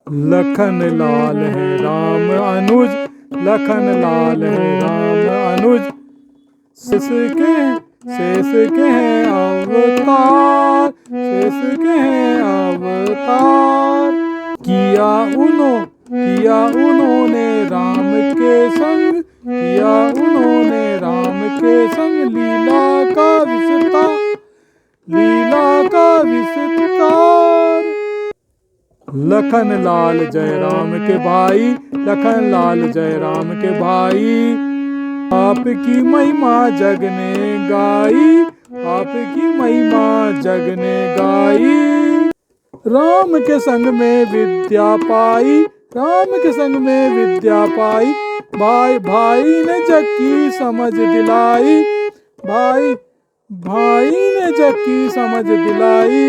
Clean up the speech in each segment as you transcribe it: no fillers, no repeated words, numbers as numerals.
लखन लाल है राम अनुज, लखन लाल है राम अनुज। शेष के हैं अवतार, शेष के हैं अवतार। किया उन्होंने राम के संग, किया उन्होंने राम के संग लीला का विस्तार, लीला का विस्तार। लखन लाल जय राम के भाई, लखन लाल जय राम के भाई। आपकी महिमा जग ने गाई, आपकी महिमा जग ने गाई। राम के संग में विद्या पाई, राम के संग में विद्या पाई। भाई ने जग की समझ दिलाई, भाई ने जग की समझ दिलाई।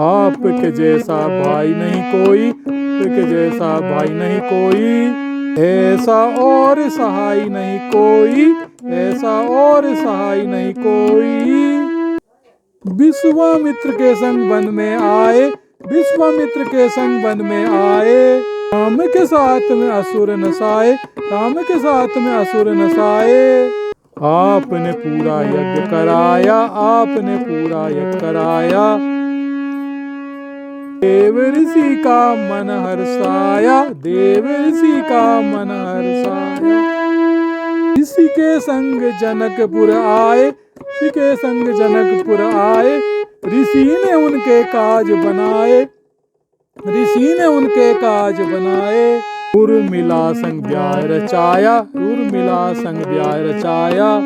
आपके जैसा भाई नहीं कोई, आपके जैसा भाई नहीं कोई। ऐसा और सहाय नहीं कोई, ऐसा और सहाय नहीं कोई। विश्वामित्र के संग वन में आए, विश्वामित्र के संग वन में आए। राम के साथ में असुर नसाए, राम के साथ में असुर नसाए। आपने पूरा यज्ञ कराया, आपने पूरा यज्ञ कराया। देव ऋषि का मन हर्षाया, देव ऋषि का मन हर्षाया। ऋषि के संग जनकपुर आए, ऋषि के संग जनकपुर आए। ऋषि ने उनके काज बनाए, ऋषि ने उनके काज बनाए। उर्मिला संग ब्याह रचाया, उर्मिला संग ब्याह रचाया।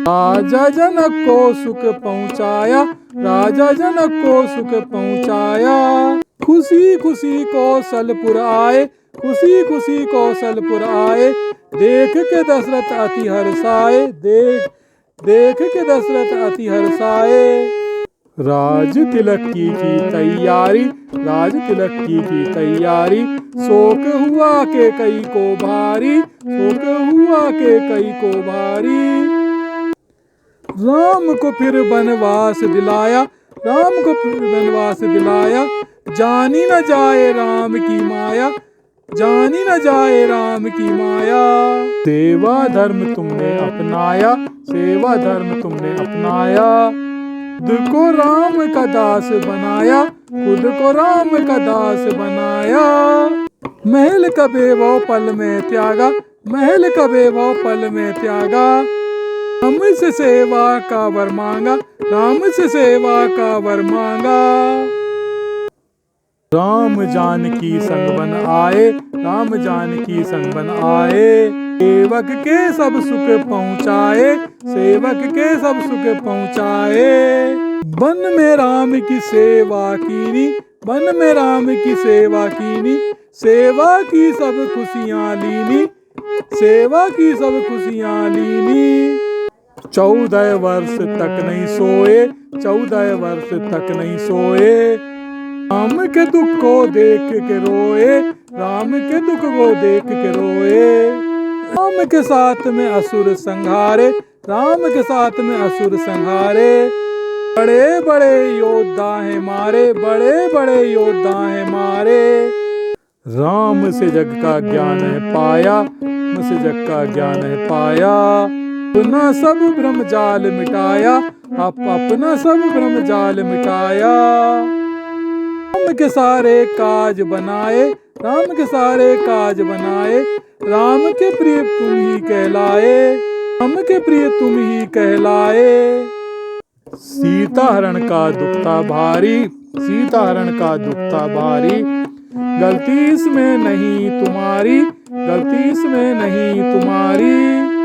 राजा जनक को सुख पहुँचाया, राजा जनक को सुख पहुँचाया। खुशी खुशी कौशलपुर आए, खुशी खुशी कौशलपुर आए। देख के दशरथ अति हर्षाए, देख के दशरथ अति हर्षाए। राज तिलक की तैयारी, राज तिलक की तैयारी। शोक हुआ के कई को भारी, शोक हुआ के कई को भारी। राम को फिर वनवास दिलाया, राम को फिर वनवास दिलाया। जानी न जाए राम की माया, जानी न जाए राम की माया। सेवा धर्म तुमने अपनाया, सेवा धर्म तुमने अपनाया। खुद को राम का दास बनाया, खुद को राम का दास बनाया। महल का वैभव पल में त्यागा, महल का वैभव पल में त्यागा। राम से सेवा का वर मांगा, राम से सेवा का वर मांगा। राम जानकी संग बन आए, राम जानकी संग बन आए। सेवक के सब सुख पहुँचाए, सेवक के सब सुख पहुँचाए। वन में राम की सेवा कीनी, वन में राम की सेवा कीनी। सेवा की सब खुशियाँ लीनी, सेवा की सब खुशियाँ लीनी। 14 वर्ष तक नहीं सोए, 14 वर्ष तक नहीं सोए। राम के दुख को देख के रोए, राम के दुख को देख के रोए। राम के साथ में असुर संहारे, राम के साथ में असुर संहारे। बड़े बड़े योद्धा हैं मारे, बड़े बड़े योद्धा हैं मारे। राम से जग का ज्ञान है पाया, राम से जग का ज्ञान है पाया। अपना सब ब्रह्म जाल मिटाया, अपना सब ब्रह्म जाल मिटाया। राम के सारे काज बनाए, राम के सारे काज बनाए। राम के प्रिय तुम ही कहलाए, राम के प्रिय तुम ही कहलाए। सीता हरण का दुखता भारी, सीता हरण का दुखता भारी। गलती इसमें नहीं तुम्हारी, गलती इसमें नहीं तुम्हारी।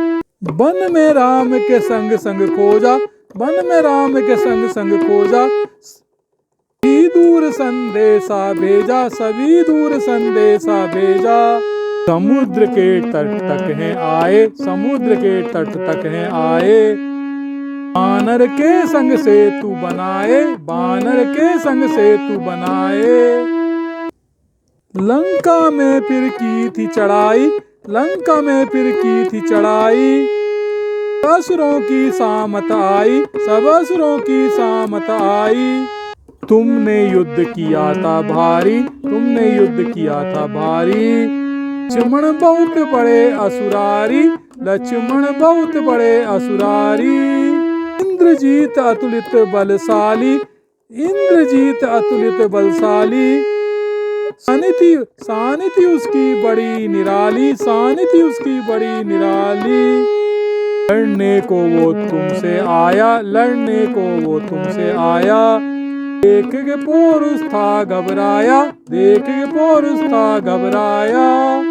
वन में राम के संग संग खोजा, वन में राम के संग संग खोजा। सभी दूर संदेशा भेजा, सभी दूर संदेशा भेजा। समुद्र के तट तक हैं आए, समुद्र के तट तक हैं आए। बानर के संग सेतु बनाए, बानर के संग सेतु बनाए। लंका में फिर की थी चढ़ाई, लंका में फिर की थी चढ़ाई। असुरों की सामत आई, सब असुरों की सामत आई। तुमने युद्ध किया था भारी, तुमने युद्ध किया था भारी। लक्ष्मण बहुत बड़े असुरारी, लक्ष्मण बहुत बड़े असुरारी। इंद्रजीत अतुलित बलशाली, इंद्रजीत अतुलित बलशाली। सानिथी उसकी बड़ी निराली, सानिथी उसकी बड़ी निराली। लड़ने को वो तुमसे आया, लड़ने को वो तुमसे आया। देख के पौरुष था घबराया, देख के पौरुष था घबराया।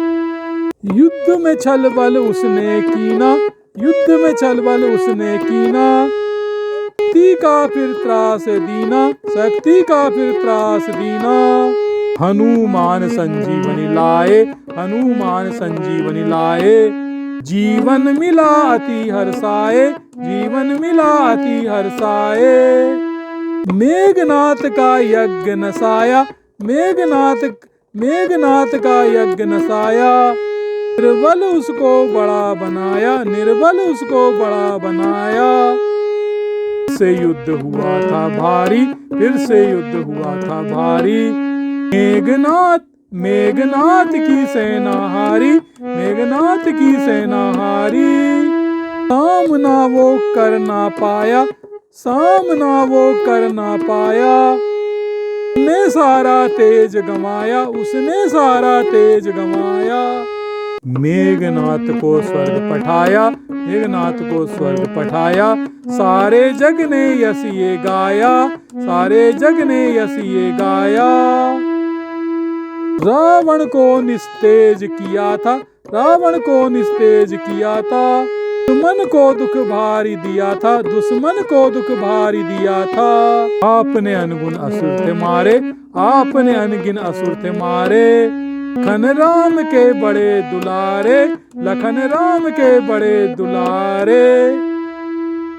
युद्ध में छल बल उसने कीना, युद्ध में छल बल उसने कीना। शक्ति का फिर त्रास दीना, शक्ति का फिर त्रास दीना। हनुमान संजीवनी लाए, हनुमान संजीवनी लाए। जीवन मिला अति हर्षाए, जीवन मिला अति हर्षाए। मेघनाथ का यज्ञ नसाया, मेघनाथ का यज्ञ नसाया। निर्बल उसको बड़ा बनाया, निर्बल उसको बड़ा बनाया। फिर से युद्ध हुआ था भारी, फिर से युद्ध हुआ था भारी। मेघनाथ, मेघनाथ की सेना हारी, मेघनाथ की सेना हारी। सामना वो कर ना पाया, सामना वो कर ना पाया। उसने सारा तेज गंवाया, उसने सारा तेज गंवाया। मेघनाथ को स्वर्ग पठाया, मेघनाथ को स्वर्ग पठाया। सारे जग ने यश ये गाया, सारे जग ने यश ये गाया। रावण को निस्तेज किया था, रावण को निस्तेज किया था। दुश्मन को दुख भारी दिया था, दुश्मन को दुख भारी दिया था। आपने अनगुण असुर थे मारे, आपने अनगिन असुर थे मारे। लखन राम के बड़े दुलारे, लखन राम के बड़े दुलारे।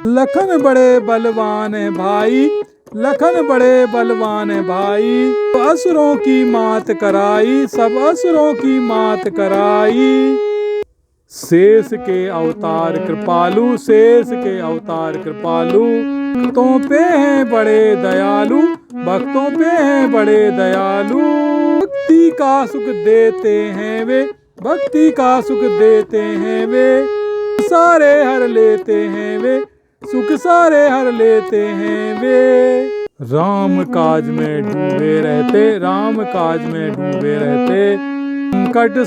लखन बड़े बलवान है भाई, लखन बड़े बलवान है भाई। असुरों की मात कराई, सब असुरों की मात कराई। शेष के अवतार कृपालु, शेष के अवतार कृपालु। भक्तों पे हैं बड़े दयालु, भक्तों पे हैं बड़े दयालु। भक्ति का सुख देते हैं वे, भक्ति का सुख देते हैं वे। सारे हर लेते हैं वे, सुख सारे हर लेते हैं वे। राम काज में डूबे रहते, राम काज में डूबे रहते। संकट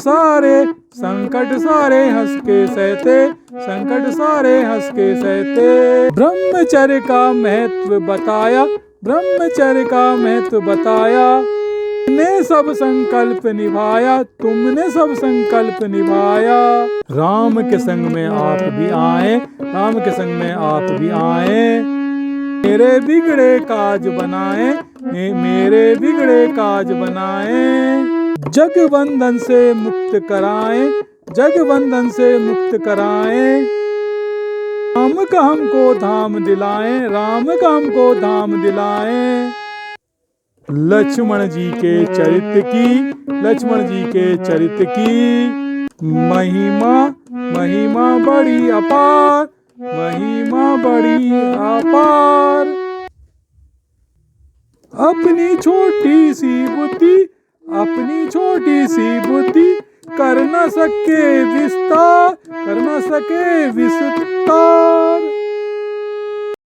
सारे हंस के सहते, संकट सारे हंस के सहते। ब्रह्मचर्य का महत्व बताया, ब्रह्मचर्य का महत्व बताया। तुमने सब संकल्प निभाया, तुमने सब संकल्प निभाया। राम के संग में आप भी आए, राम के संग में आप भी आए। मेरे बिगड़े काज बनाए, मेरे बिगड़े काज बनाए। जग बंधन से मुक्त कराएं, जग बंधन से मुक्त कराएं। राम का हमको धाम दिलाएं, राम का हमको धाम दिलाएं। लक्ष्मण जी के चरित्र की, लक्ष्मण जी के चरित्र की महिमा, महिमा बड़ी अपार, महिमा बड़ी अपार। अपनी छोटी सी बुद्धि, अपनी छोटी सी बुद्धि कर न सके विस्तार, कर न सके विस्तार।